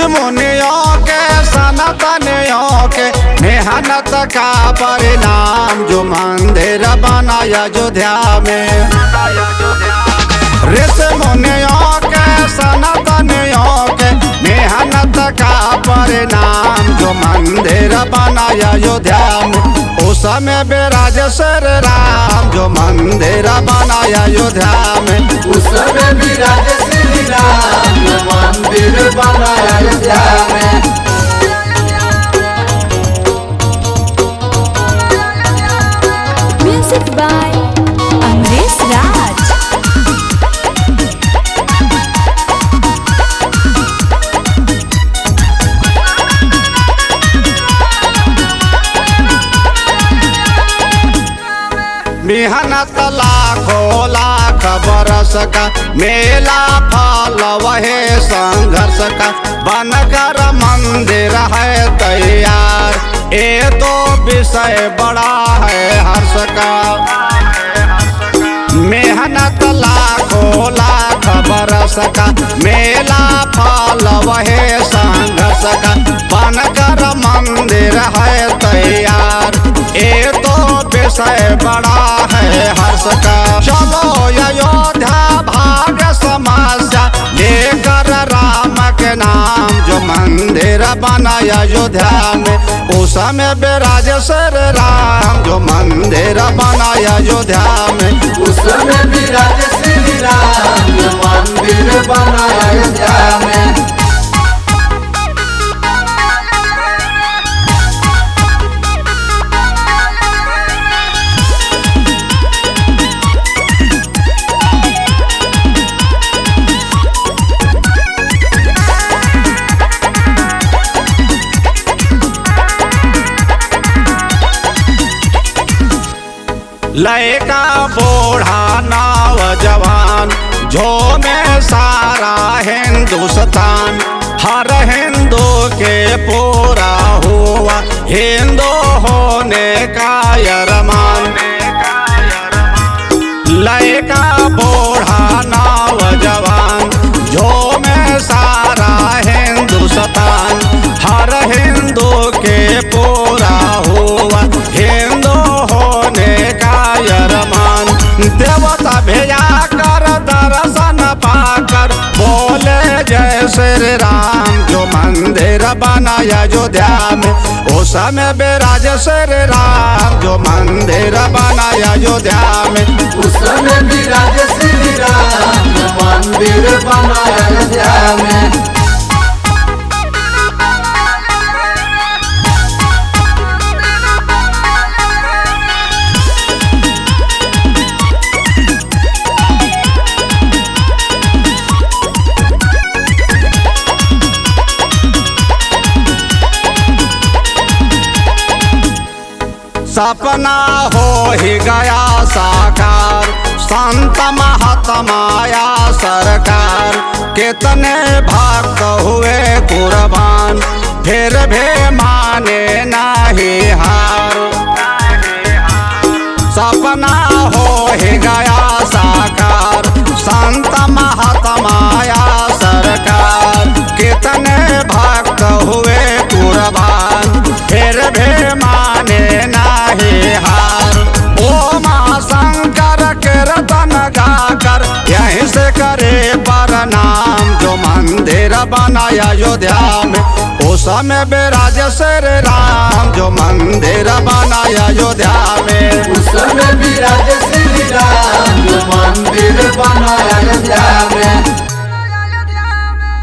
मुनियों के सनातनियों के मेहनत का परिणाम जो मंदिर बनाया अयोध्या में। ऋषि मुनियों के सनातनियों के मेहनत का परिणाम जो मंदिर बनाया अयोध्या में। उस समय विराज श्री राम जो मंदिर बनाया अयोध्या में। उस समय विराज श्री राम जो मंदिर बनाया अयोध्या में। Music by Amresh Raj। मेहनत लाखों लाख बरस का मेला फल वहे संघर्ष का बनकर मंदिर है तैयार। ये तो विषय बड़ा है हर्ष का। मेहनत लाखों लाख बरस का मेला फल वहे संघर्ष का बनकर मंदिर है तैयार। ये तो विषय बड़ा है हर्ष का। चलो अयोध्या भाग्य समस्या लेकर राम के नाम जो मंदिर बनाया अयोध्या में। उस समय विराज श्री राम जो मंदिर बनाया अयोध्या में। उस समय विराज श्री राम जो मंदिर बनाया अयोध्या में। लड़का बूढ़ा नौजवान झूमे सारा हिंदुस्तान। हर हिंदू के पूरा हुआ हिंदू होने का अरमान। लड़का बूढ़ा नौजवान झूमे सारा हिंदुस्तान। हर हिंदू के पूरा हुआ हिंदू होने का अरमान। देवता भेजा कर दर्शन पाकर बोले जय श्री राम जो मंदिर बनाया अयोध्या में। उस समय विराज श्री राम जो मंदिर बनाया अयोध्या में। उस समय विराज श्री राम जो मंदिर बनाया अयोध्या में। सपना हो ही गया साकार संत महात्माया सरकार। कितने भक्त हुए कुर्बान फिर भी माने नहीं हार। सपना हो ही गया साकार संत महात्माया सरकार। कितने भक्त हुए कुर्बान फिर भी माने नहीं हार। ओम शंकर कीर्तन गाकर यहीं से करे प्रणाम जो मंदिर बनाया अयोध्या में। उस समय विराज श्री राम जो मंदिर बनाया अयोध्या में। उस समय विराज श्री राम जो मंदिर बनाया अयोध्या में।